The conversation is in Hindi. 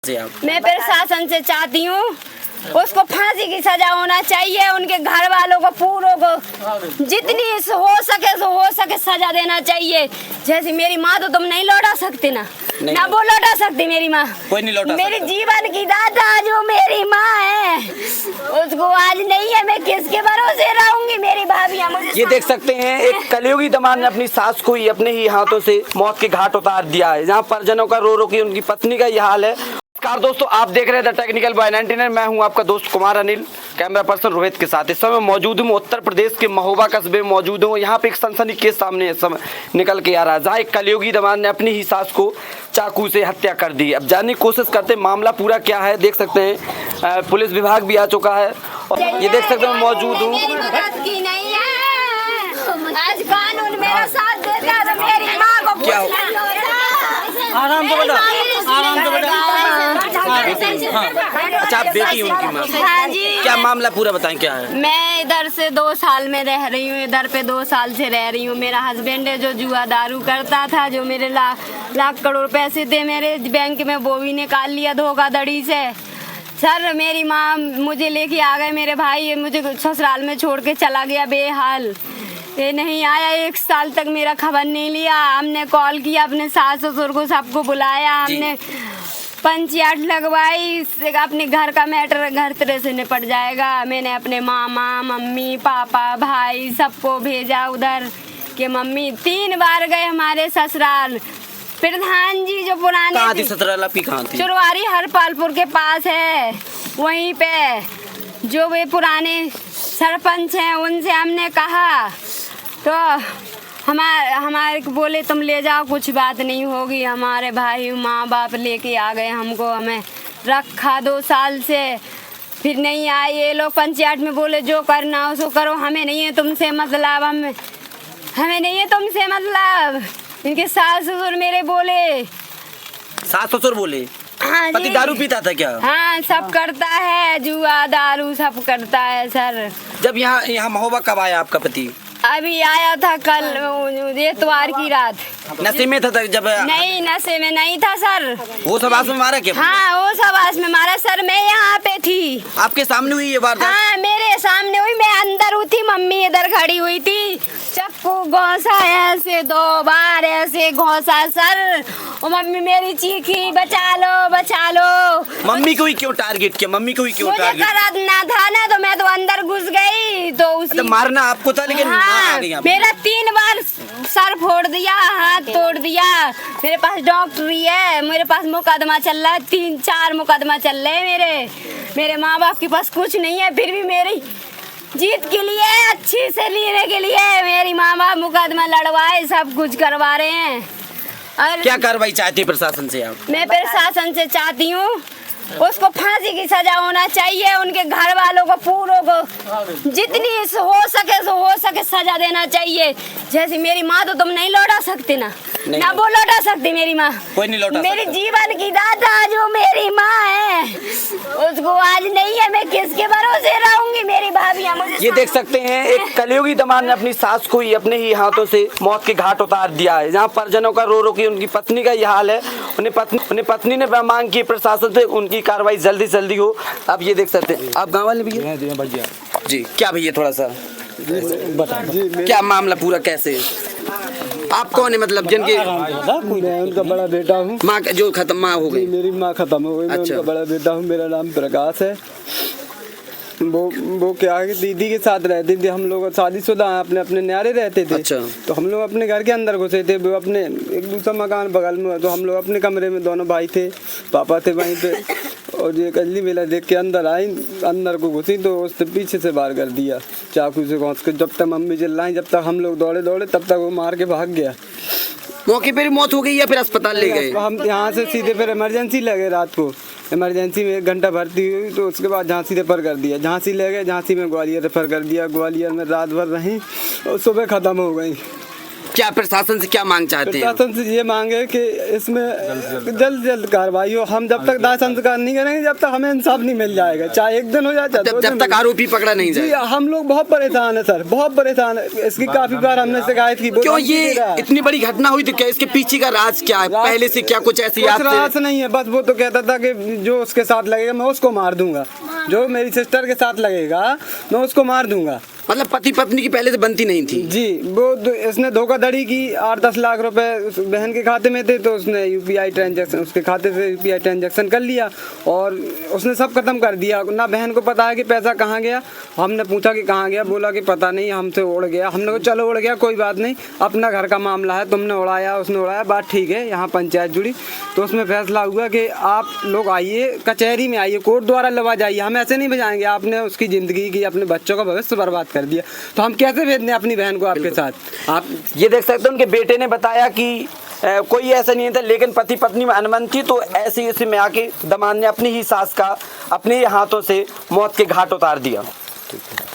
मैं प्रशासन से चाहती हूँ उसको फांसी की सजा होना चाहिए, उनके घर वालों को पूरों को जितनी हो सके सजा देना चाहिए। जैसे मेरी माँ तो तुम नहीं लौटा सकते ना वो लौटा सकती मेरी माँ, कोई नहीं लौटा मेरी जीवन की दाता जो मेरी माँ है उसको आज नहीं है, मैं किसके भरोसे रहूंगी। मेरी भाभियाँ मुझे ये देख सकते हैं, एक कलयुगी दामाद ने अपनी सास को ही अपने ही हाथों से मौत के घाट उतार दिया है, जहाँ परिजनों का रो रो के उनकी पत्नी का यह हाल है। नमस्कार दोस्तों, आप देख रहे हैं द टेक्निकल बॉय 99। मैं हूं आपका दोस्त कुमार अनिल, कैमरा पर्सन रोहित के साथ। इस समय मौजूद हूं उत्तर प्रदेश के महोबा कस्बे में मौजूद हूं। यहाँ पे एक सनसनी केस सामने इस समय निकल के आ रहा है, जहाँ एक कलयुगी दामाद ने अपनी ही सास को चाकू से हत्या कर दी। अब जानने की कोशिश करते मामला पूरा क्या है। देख सकते हैं पुलिस विभाग भी आ चुका है और ये देख सकते हैं मौजूद हूँ। आज कानून मेरा साथ देता है, मेरी माँ को क्या आराम से बेटा, आराम से बेटा। अच्छा, आप बेटी हैं उनकी माँ? हाँ जी। क्या मामला पूरा बताएं, क्या है? मैं इधर से 2 साल में रह रही हूँ, इधर पे 2 साल से रह रही हूँ। मेरा हस्बैंड है जो जुआ दारू करता था, जो मेरे लाख करोड़ पैसे थे मेरे बैंक में वो भी निकाल लिया धोखाधड़ी से। सर मेरी माँ मुझे लेके आ गए, मेरे भाई मुझे ससुराल में छोड़ के चला गया बेहाल। ये नहीं आया, 1 साल तक मेरा खबर नहीं लिया। हमने कॉल किया अपने सास ससुर को, सबको बुलाया, हमने पंचायत लगवाई, अपने घर का मैटर घर तरह से निपट जाएगा। मैंने अपने मामा मम्मी पापा भाई सबको भेजा उधर के मम्मी 3 बार गए हमारे ससुराल। प्रधान जी जो पुराने कहाँ थी ससुराल आपकी, कहाँ थी? चुरवारी हरपालपुर के पास है, वहीं पे जो वे पुराने सरपंच हैं उनसे हमने कहा तो हमारे बोले तुम ले जाओ, कुछ बात नहीं होगी। हमारे भाई माँ बाप लेके आ गए हमको, हमें रखा 2 साल से, फिर नहीं आए ये लोग। पंचायत में बोले जो करना हो सो करो, हमें नहीं है तुमसे मतलब, हमें नहीं है तुमसे मतलब। इनके सास ससुर मेरे बोले, सास ससुर बोले? हाँ पति जी। दारू पीता था क्या? हाँ सब करता है, जुआ दारू सब करता है सर। जब यहाँ महोबा कब आया आपका पति? अभी आया था कल इतवार की रात। नशे में था जब? नहीं नशे में नहीं था सर। वो सबास में मारा क्या? हाँ वो सबास में मारा सर, मैं यहाँ पे थी। आपके सामने हुई ये बात? हाँ मेरे सामने हुई, मैं अंदर हुई थी, मम्मी इधर खड़ी हुई थी। चक्कू घोंसा ऐसे 2 बार ऐसे घोंसा सर, और मम्मी मेरी चीखी बचा लो बचा लो। मम्मी को ही क्यों टारगेट किया? मम्मी को ही क्यों मुझे टारगेट? करना था ना, तो मैं तो अंदर घुस गई तो उसी तो मारना आपको था, लेकिन हाँ, आ गई आप। मेरा 3 बार सर फोड़ दिया, हाथ तोड़ दिया। मेरे पास डॉक्टरी है, मेरे पास मुकदमा चल रहा है, 3-4 मुकदमा चल रहे हैं मेरे माँ बाप के पास कुछ नहीं है, फिर भी मेरी जीत के लिए, अच्छी से लेने के लिए मेरी माँ बाप मुकदमा लड़वाए, सब कुछ करवा रहे हैं। और क्या कार्रवाई चाहती है प्रशासन से आप? मैं प्रशासन से चाहती हूँ उसको फांसी की सजा होना चाहिए, उनके घर वालों को पूरों को जितनी हो सके सजा देना चाहिए। जैसे मेरी माँ तो तुम नहीं लौटा सकते ना वो लौटा सकती मेरी माँ, कोई नहीं लौटा मेरी सकता। जीवन की दाता जो मेरी माँ है उसको आज नहीं है, मैं किसके भरोसे रहूंगी। मेरी भाभियाँ मुझे ये देख सकते हैं, एक कलयुगी दामाद ने अपनी सास को ही अपने ही हाथों से मौत के घाट उतार दिया है, जहाँ परिजनों का रो रो के उनकी पत्नी का यह हाल है। उन्हें पत्नी ने मांग की प्रशासन से उनकी कार्रवाई जल्दी से जल्दी हो। आप ये देख सकते हैं, आप गाँव वाले भैया जी? क्या भैया थोड़ा सा बता, क्या मामला पूरा कैसे? आप कौन है मतलब जिनके? मैं उनका बड़ा बेटा हूँ। माँ जो खत्म माँ हो गई? मेरी माँ खत्म हो गई। मैं अच्छा। उनका बड़ा बेटा हूँ, मेरा नाम प्रकाश है। वो क्या है कि दीदी के साथ रहती थी, हम लोग शादीशुदा अपने अपने न्यारे रहते थे। अच्छा। तो हम लोग अपने घर के अंदर घुसे थे, वो अपने एक दूसरा मकान बगल में, तो हम लोग अपने कमरे में दोनों भाई थे, पापा थे वहीं पे। और ये कजली मेला देख के अंदर आई, अंदर को घुसी तो उससे पीछे से वार कर दिया चाकू से घोंस के। जब तक मम्मी चिल्लाई, जब तक हम लोग दौड़े तब तक वो मार के भाग गया। मौके पर मौत हो गई या फिर अस्पताल ले गए? हम यहाँ से सीधे फिर इमरजेंसी लगे, रात को इमरजेंसी में 1 घंटा भर्ती हुई, तो उसके बाद झांसी रेफर कर दिया। झांसी ले गए, झांसी में ग्वालियर रेफर कर दिया। ग्वालियर में रात भर रही और सुबह ख़त्म हो गई। क्या प्रशासन से क्या मांग चाहते हैं? प्रशासन से ये मांगे कि इसमें जल्द जल्द कार्रवाई हो। हम जब तक दाह संस्कार नहीं करेंगे जब तक हमें इंसाफ नहीं मिल जाएगा, चाहे एक दिन हो जाए चाहे 2 दिन जब तक आरोपी पकड़ा नहीं जी जाए। हम लोग बहुत परेशान है सर, बहुत परेशान है। इसकी काफी बार हमने शिकायत की। क्यों ये इतनी बड़ी घटना हुई तो क्या इसके पीछे का राज क्या है? पहले से क्या कुछ ऐसी याद राज नहीं है, बस वो तो कहता था कि जो उसके साथ लगेगा मैं उसको मार दूंगा, जो मेरी सिस्टर के साथ लगेगा मैं उसको मार दूंगा। मतलब पति पत्नी की पहले से बनती नहीं थी? जी वो इसने धोखाधड़ी की। 8-10 लाख रुपए उस बहन के खाते में थे तो उसने यूपीआई ट्रांजैक्शन, उसके खाते से यूपीआई ट्रांजैक्शन कर लिया और उसने सब खत्म कर दिया। ना बहन को पता है कि पैसा कहाँ गया। हमने पूछा कि कहाँ गया, बोला कि पता नहीं, हमसे उड़ गया। हमने कहा चलो उड़ गया कोई बात नहीं, अपना घर का मामला है, तुमने उड़ाया उसने उड़ाया, बात ठीक है। यहाँ पंचायत जुड़ी तो उसमें फैसला हुआ कि आप लोग आइए कचहरी में आइए, कोर्ट द्वारा लवा जाइए, हम ऐसे नहीं बजाएंगे। आपने उसकी ज़िंदगी की, अपने बच्चों का भविष्य बर्बाद कर दिया, तो हम कैसे भेज दें अपनी बहन को आपके साथ। आप ये देख सकते हैं उनके बेटे ने बताया कि कोई ऐसा नहीं था, लेकिन पति पत्नी में अनबन थी तो ऐसे इसी में आके दामाद ने अपनी ही सास का अपने ही हाथों से मौत के घाट उतार दिया।